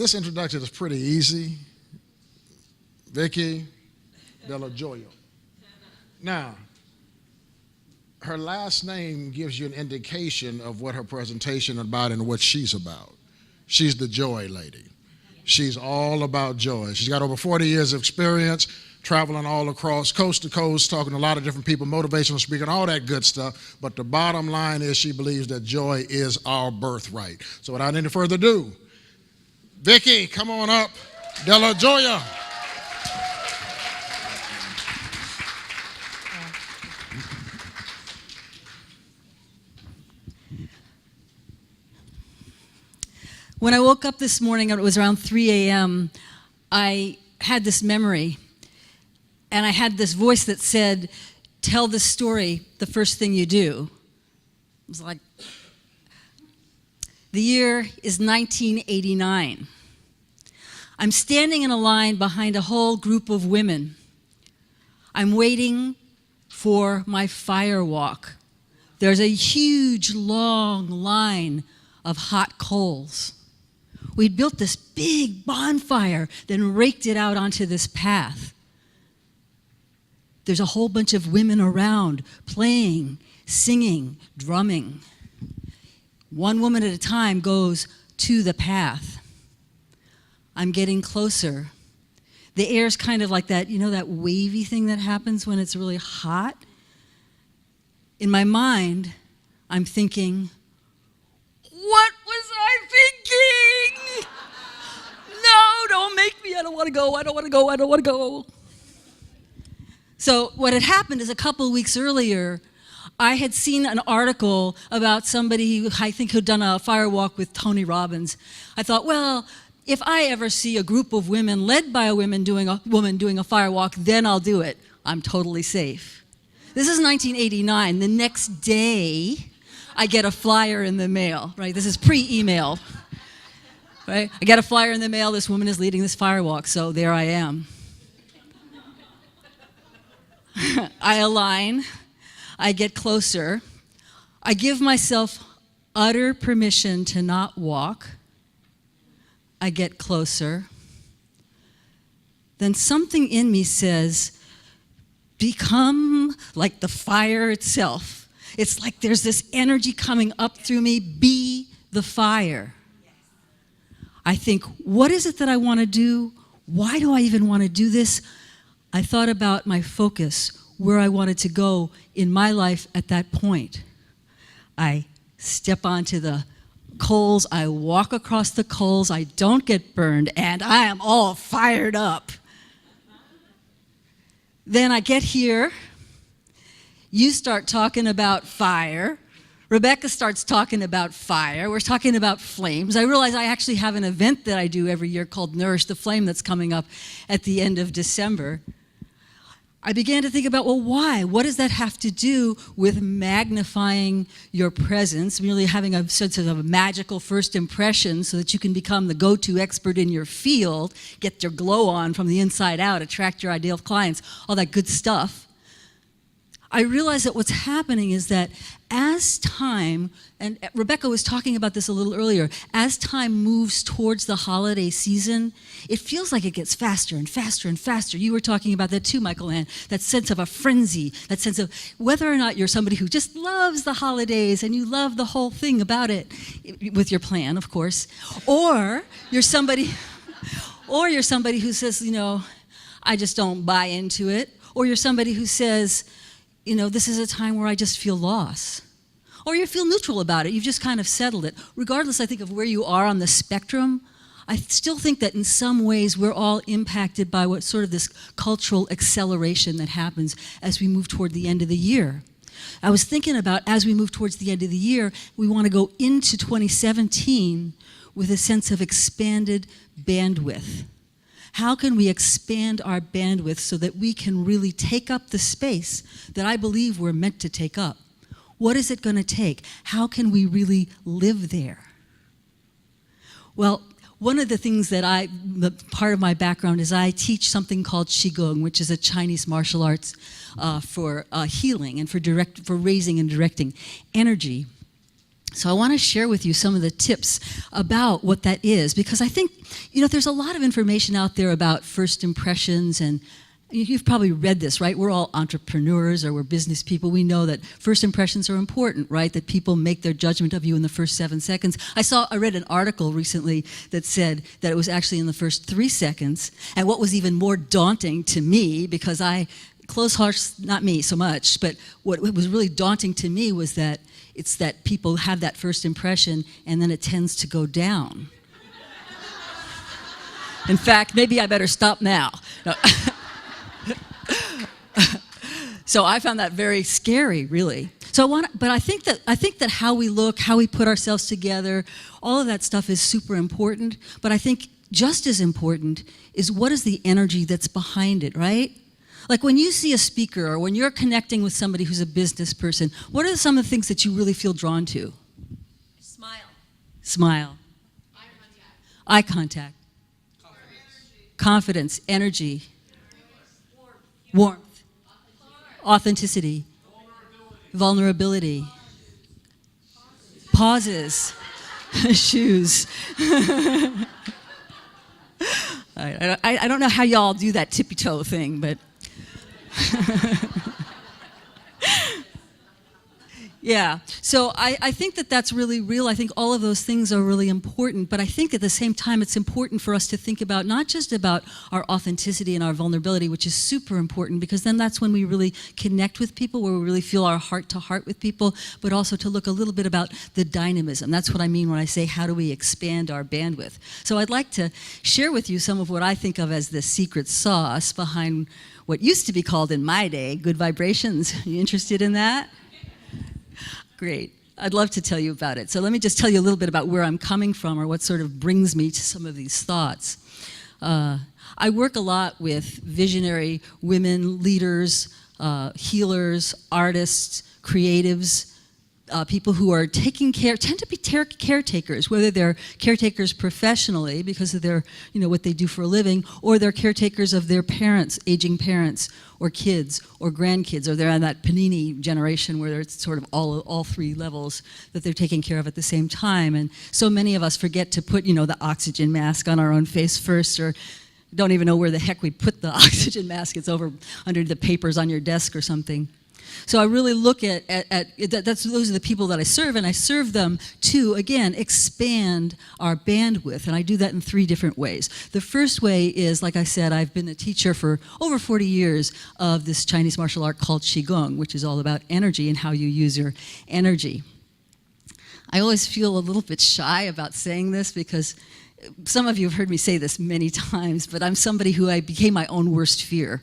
This introduction is pretty easy. Vicki Dello Joio. Now, her last name gives you an indication of what her presentation is about and what she's about. She's the joy lady. She's all about joy. She's got over 40 years of experience, traveling all across, coast to coast, talking to a lot of different people, motivational speaking, all that good stuff. But the bottom line is she believes that joy is our birthright. So without any further ado, Vicki, come on up. Dello Joio. When I woke up this morning, it was around 3 a.m., I had this memory, and I had this voice that said, tell the story the first thing you do. It was like, the year is 1989. I'm standing in a line behind a whole group of women. I'm waiting for my fire walk. There's a huge, long line of hot coals. We'd built this big bonfire, then raked it out onto this path. There's a whole bunch of women around, playing, singing, drumming. One woman at a time goes to the path. I'm getting closer. The air's kind of like that, you know, that wavy thing that happens when it's really hot? In my mind, I'm thinking, what was I thinking? No, don't make me. I don't want to go. I don't want to go. I don't want to go. So what had happened is a couple of weeks earlier, I had seen an article about somebody who I think had done a fire walk with Tony Robbins. I thought, well, if I ever see a group of women led by a woman doing a fire walk, then I'll do it. I'm totally safe. This is 1989. The next day, I get a flyer in the mail, right? This is pre-email, right? I get a flyer in the mail. This woman is leading this fire walk, so there I am. I align. I get closer. I give myself utter permission to not walk. I get closer. Then something in me says, become like the fire itself. It's like there's this energy coming up through me. Be the fire. I think, what is it that I want to do? Why do I even want to do this? I thought about my focus, where I wanted to go in my life at that point. I step onto the coals, I walk across the coals, I don't get burned, and I am all fired up. Then I get here, you start talking about fire, Rebecca starts talking about fire, we're talking about flames. I realize I actually have an event that I do every year called Nourish the Flame that's coming up at the end of December. I began to think about, well, why? What does that have to do with magnifying your presence, really having a sense of a magical first impression so that you can become the go-to expert in your field, get your glow on from the inside out, attract your ideal clients, all that good stuff. I realized that what's happening is that as time, and Rebecca was talking about this a little earlier, as time moves towards the holiday season, it feels like it gets faster and faster and faster. You were talking about that too, Michael Ann, that sense of a frenzy, that sense of whether or not you're somebody who just loves the holidays and you love the whole thing about it, with your plan, of course, or you're somebody who says, you know, I just don't buy into it, or you're somebody who says, you know, this is a time where I just feel loss. Or you feel neutral about it. You've just kind of settled it. Regardless, I think, of where you are on the spectrum, I still think that in some ways we're all impacted by what sort of this cultural acceleration that happens as we move toward the end of the year. I was thinking about, as we move towards the end of the year, we want to go into 2017 with a sense of expanded bandwidth. How can we expand our bandwidth so that we can really take up the space that I believe we're meant to take up? What is it going to take? How can we really live there? Well, one of the things that part of my background is I teach something called Qigong, which is a Chinese martial arts for healing and for raising and directing energy. So I want to share with you some of the tips about what that is, because I think, there's a lot of information out there about first impressions, and you've probably read this, right? We're all entrepreneurs or we're business people. We know that first impressions are important, right? That people make their judgment of you in the first 7 seconds. I read an article recently that said that it was actually in the first 3 seconds, and what was even more daunting to me, because close hearts, not me so much, but what was really daunting to me was that it's that people have that first impression and then it tends to go down. In fact, maybe I better stop now. No. So I found that very scary, really. But I think that how we look, how we put ourselves together, all of that stuff is super important. But I think just as important is what is the energy that's behind it, right? Like when you see a speaker or when you're connecting with somebody who's a business person, what are some of the things that you really feel drawn to? Smile. Eye contact. Confidence. Energy. Warmth. Authenticity. Vulnerability. Pauses. Shoes. I don't know how y'all do that tippy toe thing, but yeah, so I think that that's really real. I think all of those things are really important, but I think at the same time it's important for us to think about not just about our authenticity and our vulnerability, which is super important, because then that's when we really connect with people, where we really feel our heart to heart with people, but also to look a little bit about the dynamism. That's what I mean when I say how do we expand our bandwidth. So I'd like to share with you some of what I think of as the secret sauce behind what used to be called in my day good vibrations. Are you interested in that? Great. I'd love to tell you about it. So let me just tell you a little bit about where I'm coming from, or what sort of brings me to some of these thoughts. I work a lot with visionary women, leaders, healers, artists, creatives, people who are taking care, tend to be caretakers, whether they're caretakers professionally because of their, what they do for a living, or they're caretakers of their parents, aging parents, or kids, or grandkids, or they're on that panini generation where it's sort of all three levels that they're taking care of at the same time. And so many of us forget to put, the oxygen mask on our own face first, or don't even know where the heck we put the oxygen mask. It's over under the papers on your desk or something. So I really look at those are the people that I serve, and I serve them to, again, expand our bandwidth, and I do that in 3 different ways. The first way is, like I said, I've been a teacher for over 40 years of this Chinese martial art called Qigong, which is all about energy and how you use your energy. I always feel a little bit shy about saying this because some of you have heard me say this many times, but I'm somebody who I became my own worst fear.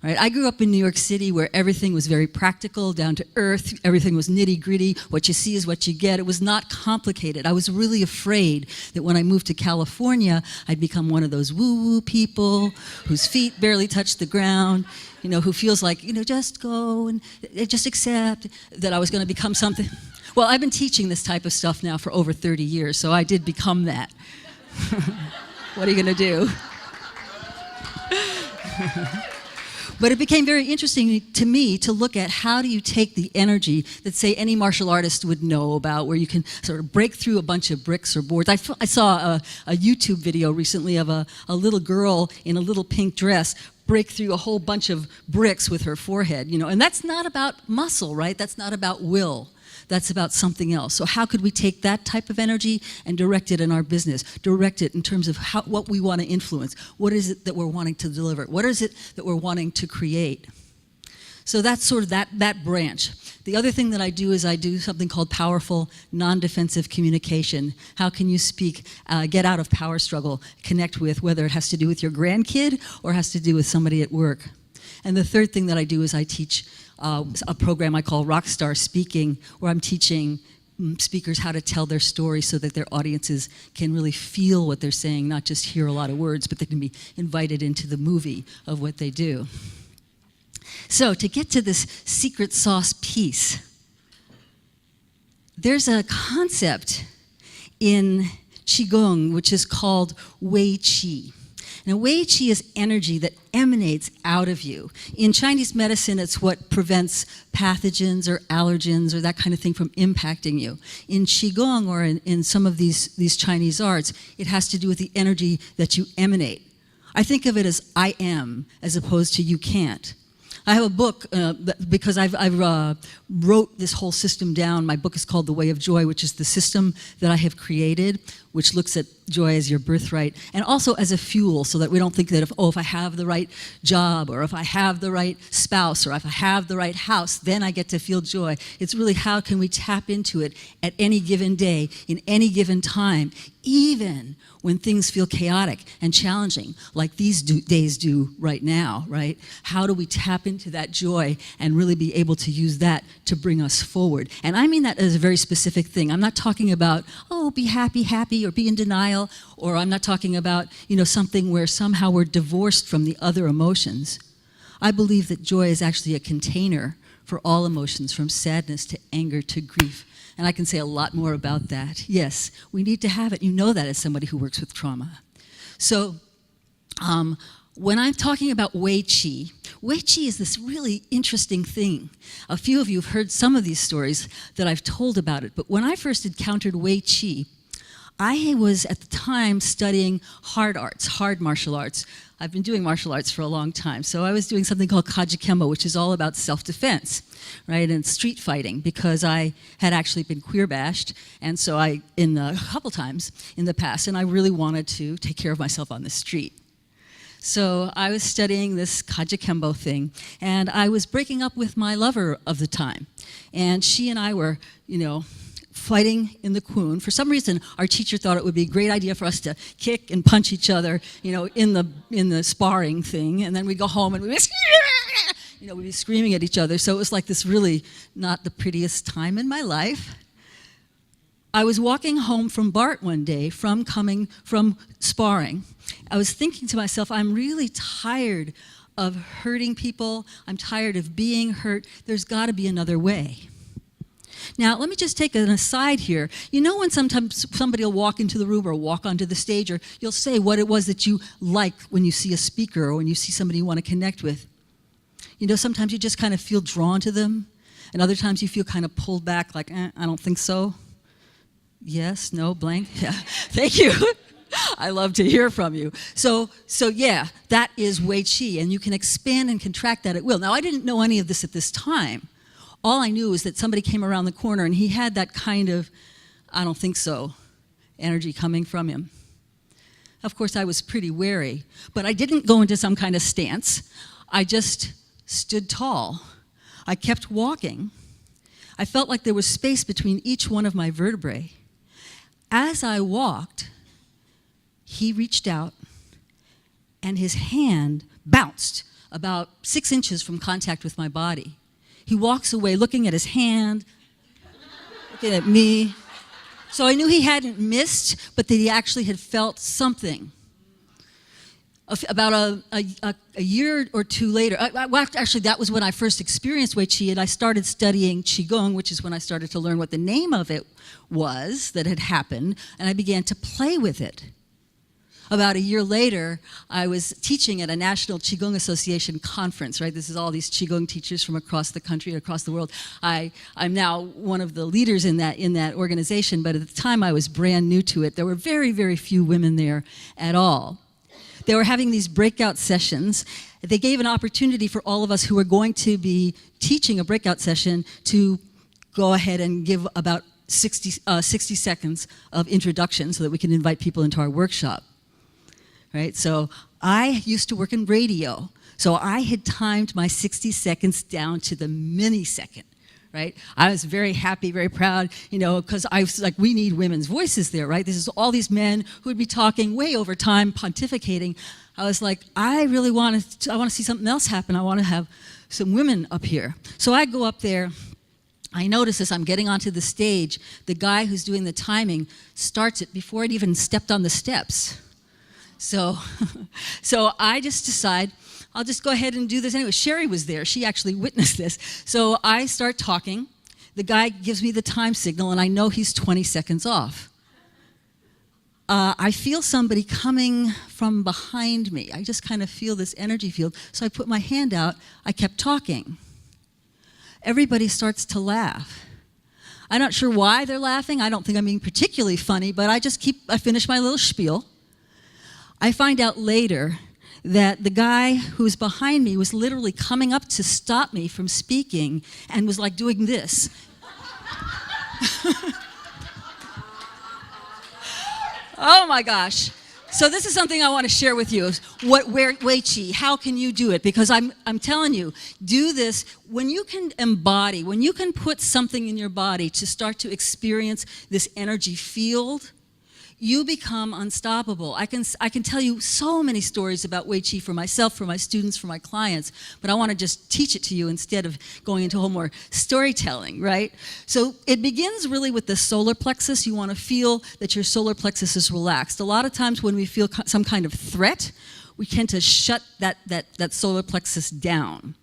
Right? I grew up in New York City where everything was very practical, down to earth. Everything was nitty-gritty. What you see is what you get. It was not complicated. I was really afraid that when I moved to California, I'd become one of those woo-woo people whose feet barely touch the ground, who feels like, just go and just accept that I was going to become something. Well, I've been teaching this type of stuff now for over 30 years, so I did become that. What are you going to do? But it became very interesting to me to look at how do you take the energy that, say, any martial artist would know about, where you can sort of break through a bunch of bricks or boards. I saw a YouTube video recently of a little girl in a little pink dress break through a whole bunch of bricks with her forehead, and that's not about muscle, right? That's not about will. That's about something else. So how could we take that type of energy and direct it in our business? Direct it in terms of what we want to influence. What is it that we're wanting to deliver? What is it that we're wanting to create? So that's sort of that branch. The other thing that I do is I do something called powerful non-defensive communication. How can you speak, get out of power struggle, connect with, whether it has to do with your grandkid or has to do with somebody at work. And the third thing that I do is I teach a program I call Rockstar Speaking, where I'm teaching speakers how to tell their story so that their audiences can really feel what they're saying, not just hear a lot of words, but they can be invited into the movie of what they do. So to get to this secret sauce piece, there's a concept in Qigong which is called Wei Qi. Now, Wei Qi is energy that emanates out of you. In Chinese medicine, it's what prevents pathogens or allergens or that kind of thing from impacting you. In Qigong or in some of these Chinese arts, it has to do with the energy that you emanate. I think of it as I am, as opposed to you can't. I have a book, because I've wrote this whole system down. My book is called The Way of Joy, which is the system that I have created, which looks at joy as your birthright, and also as a fuel, so that we don't think that if I have the right job, or if I have the right spouse, or if I have the right house, then I get to feel joy. It's really how can we tap into it at any given day, in any given time, even when things feel chaotic and challenging, like these days do right now, right? How do we tap into that joy and really be able to use that to bring us forward? And I mean that as a very specific thing. I'm not talking about, be happy, or be in denial, or I'm not talking about, something where somehow we're divorced from the other emotions. I believe that joy is actually a container for all emotions, from sadness to anger to grief. And I can say a lot more about that. Yes, we need to have it. You know that as somebody who works with trauma. So when I'm talking about Wei Qi is this really interesting thing. A few of you have heard some of these stories that I've told about it. But when I first encountered Wei Qi, I was at the time studying hard martial arts. I've been doing martial arts for a long time. So I was doing something called Kajikembo, which is all about self-defense, right, and street fighting, because I had actually been queer bashed, and so a couple times in the past, and I really wanted to take care of myself on the street. So I was studying this Kajikembo thing, and I was breaking up with my lover of the time, and she and I were, fighting in the Kun. For some reason, our teacher thought it would be a great idea for us to kick and punch each other, in the sparring thing, and then we'd go home and we'd be screaming at each other. So it was like this really not the prettiest time in my life. I was walking home from Bart one day coming from sparring. I was thinking to myself, I'm really tired of hurting people. I'm tired of being hurt. There's got to be another way. Now, let me just take an aside here. When sometimes somebody will walk into the room or walk onto the stage, or you'll say what it was that you like when you see a speaker or when you see somebody you want to connect with. Sometimes you just kind of feel drawn to them, and other times you feel kind of pulled back, like, I don't think so. Yes, no, blank. Yeah, thank you. I love to hear from you. So yeah, that is Wei Qi, and you can expand and contract that at will. Now, I didn't know any of this at this time. All I knew was that somebody came around the corner and he had that kind of, I don't think so, energy coming from him. Of course, I was pretty wary, but I didn't go into some kind of stance. I just stood tall. I kept walking. I felt like there was space between each one of my vertebrae. As I walked, he reached out and his hand bounced about 6 inches from contact with my body. He walks away looking at his hand, looking at me. So I knew he hadn't missed, but that he actually had felt something. About a year or two later, actually that was when I first experienced Wei Qi, and I started studying Qigong, which is when I started to learn what the name of it was that had happened, and I began to play with it. About a year later, I was teaching at a National Qigong Association conference, right? This is all these Qigong teachers from across the country and across the world. I'm now one of the leaders in that organization, but at the time I was brand new to it. There were very, very few women there at all. They were having these breakout sessions. They gave an opportunity for all of us who were going to be teaching a breakout session to go ahead and give about 60 seconds of introduction so that we can invite people into our workshop. Right? So I used to work in radio, so I had timed my 60 seconds down to the millisecond, right? I was very happy, very proud, because I was like, we need women's voices there, right? This is all these men who would be talking way over time, pontificating. I was like, I want to see something else happen. I want to have some women up here. So I go up there. I notice as I'm getting onto the stage, the guy who's doing the timing starts it before I'd even stepped on the steps. So I just decide, I'll just go ahead and do this anyway. Sherry was there. She actually witnessed this. So I start talking. The guy gives me the time signal, and I know he's 20 seconds off. I feel somebody coming from behind me. I just kind of feel this energy field. So I put my hand out. I kept talking. Everybody starts to laugh. I'm not sure why they're laughing. I don't think I'm being particularly funny, but I finish my little spiel. I find out later that the guy who's behind me was literally coming up to stop me from speaking and was like doing this. Oh my gosh. So this is something I want to share with you. Wei Qi, how can you do it? Because I'm telling you, do this when you can embody, when you can put something in your body to start to experience this energy field, you become unstoppable. I can tell you so many stories about Wei Qi for myself, for my students, for my clients, but I want to just teach it to you instead of going into a whole more storytelling, right? So it begins really with the solar plexus. You want to feel that your solar plexus is relaxed. A lot of times when we feel some kind of threat, we tend to shut that solar plexus down.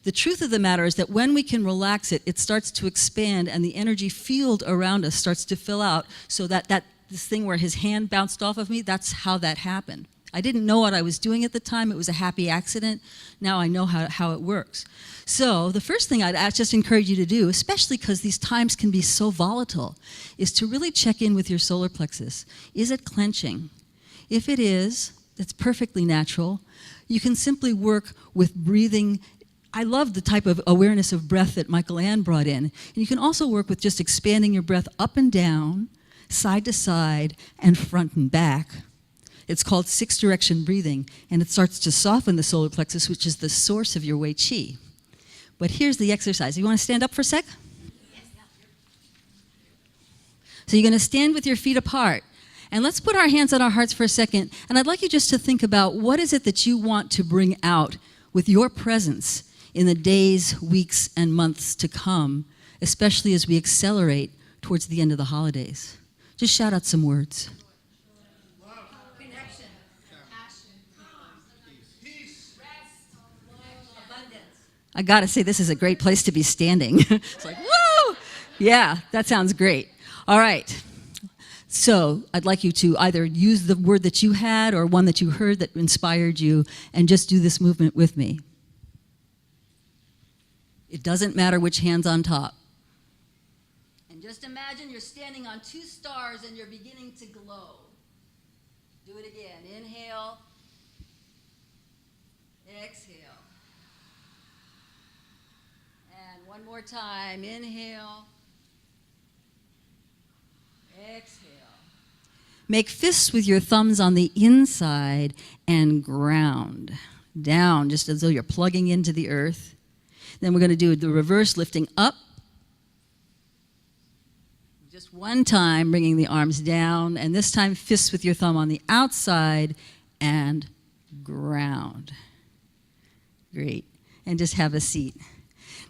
The truth of the matter is that when we can relax it, it starts to expand and the energy field around us starts to fill out so that this thing where his hand bounced off of me, that's how that happened. I didn't know what I was doing at the time. It was a happy accident. Now I know how it works. So the first thing I'd just encourage you to do, especially because these times can be so volatile, is to really check in with your solar plexus. Is it clenching? If it is, it's perfectly natural. You can simply work with breathing. I love the type of awareness of breath that Michael Ann brought in. And you can also work with just expanding your breath up and down, side to side, and front and back. It's called 6-direction breathing, and it starts to soften the solar plexus, which is the source of your Wei Qi. But here's the exercise. You want to stand up for a sec? Yes. So you're going to stand with your feet apart. And let's put our hands on our hearts for a second. And I'd like you just to think about what is it that you want to bring out with your presence in the days, weeks, and months to come, especially as we accelerate towards the end of the holidays. Just shout out some words. Connection, compassion, peace, rest, abundance. I gotta say, this is a great place to be standing. It's like, woo! Yeah, that sounds great. All right. So I'd like you to either use the word that you had or one that you heard that inspired you and just do this movement with me. It doesn't matter which hand's on top. Just imagine you're standing on 2 stars and you're beginning to glow. Do it again. Inhale. Exhale. And one more time. Inhale. Exhale. Make fists with your thumbs on the inside and ground. Down, just as though you're plugging into the earth. Then we're going to do the reverse, lifting up. Just one time, bringing the arms down, and this time fists with your thumb on the outside and ground. Great. And just have a seat.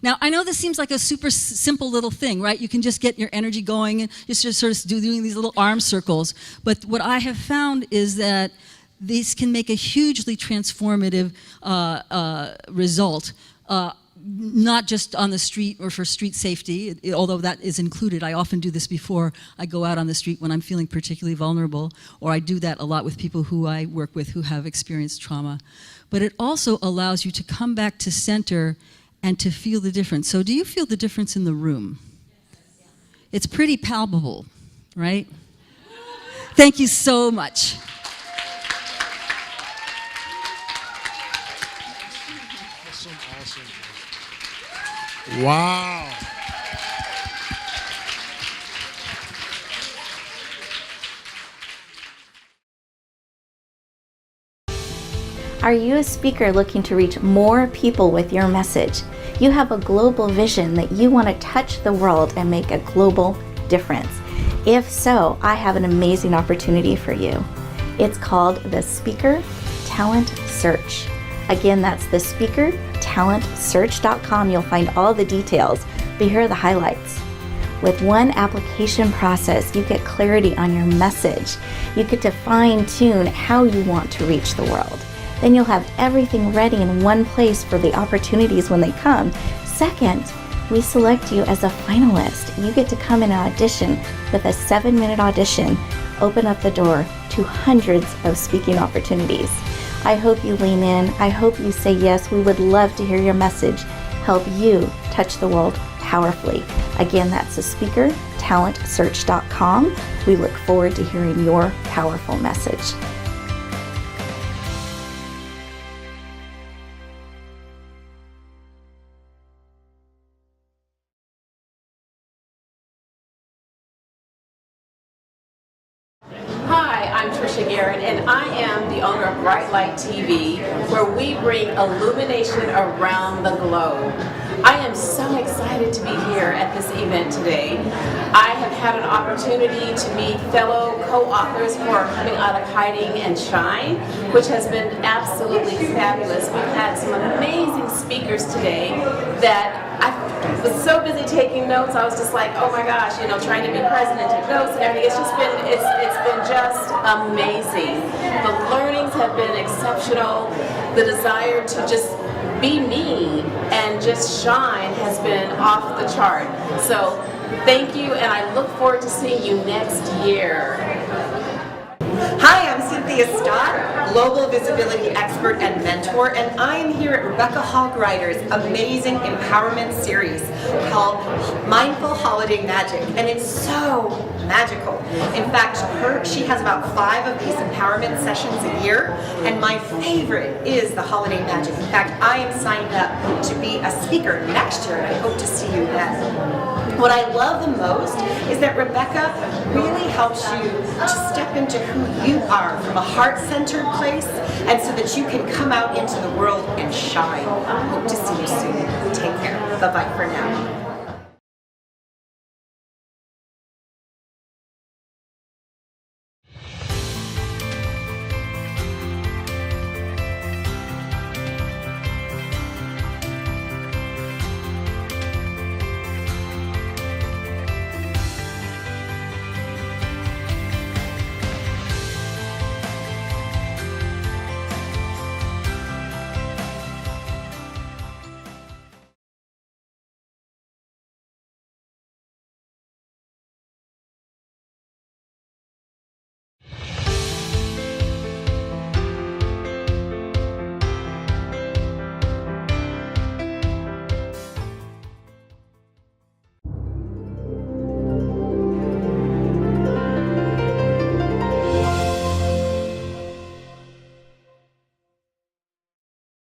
Now, I know this seems like a super simple little thing, right? You can just get your energy going and just sort of doing these little arm circles. But what I have found is that these can make a hugely transformative result. Not just on the street or for street safety, although that is included. I often do this before I go out on the street when I'm feeling particularly vulnerable, or I do that a lot with people who I work with who have experienced trauma. But it also allows you to come back to center and to feel the difference. So do you feel the difference in the room? It's pretty palpable, right? Thank you so much. Awesome. Wow. Are you a speaker looking to reach more people with your message? You have a global vision that you want to touch the world and make a global difference. If so, I have an amazing opportunity for you. It's called the Speaker Talent Search. Again, that's the speakertalentsearch.com. You'll find all the details, but here are the highlights. With one application process, you get clarity on your message. You get to fine-tune how you want to reach the world. Then you'll have everything ready in one place for the opportunities when they come. Second, we select you as a finalist. You get to come in and audition with a 7-minute audition, open up the door to hundreds of speaking opportunities. I hope you lean in. I hope you say yes. We would love to hear your message. Help you touch the world powerfully. Again, that's the speaker, talentsearch.com. We look forward to hearing your powerful message. Hi, I'm Trisha Garrett, and I am the owner of Bright Light TV, where we bring illumination around the globe. I am so excited to be here at this event today. I have had an opportunity to meet fellow co-authors for Coming Out of Hiding and Shine, which has been absolutely fabulous. We've had some amazing speakers today that I was so busy taking notes. I was just like, oh my gosh, trying to be present and take notes and everything. It's been just amazing. The learnings have been exceptional. The desire to just be me and just shine has been off the chart. So thank you, and I look forward to seeing you next year. Hi, I'm Cynthia Stott, Global Visibility Expert and Mentor, and I am here at Rebecca Hall Gruyter's amazing empowerment series called Mindful Holiday Magic, and it's so magical. In fact, she has about 5 of these empowerment sessions a year, and my favorite is the Holiday Magic. In fact, I am signed up to be a speaker next year, and I hope to see you then. What I love the most is that Rebecca really helps you to step into who you are from a heart-centered place, and so that you can come out into the world and shine. Hope to see you soon. Take care. Bye-bye for now.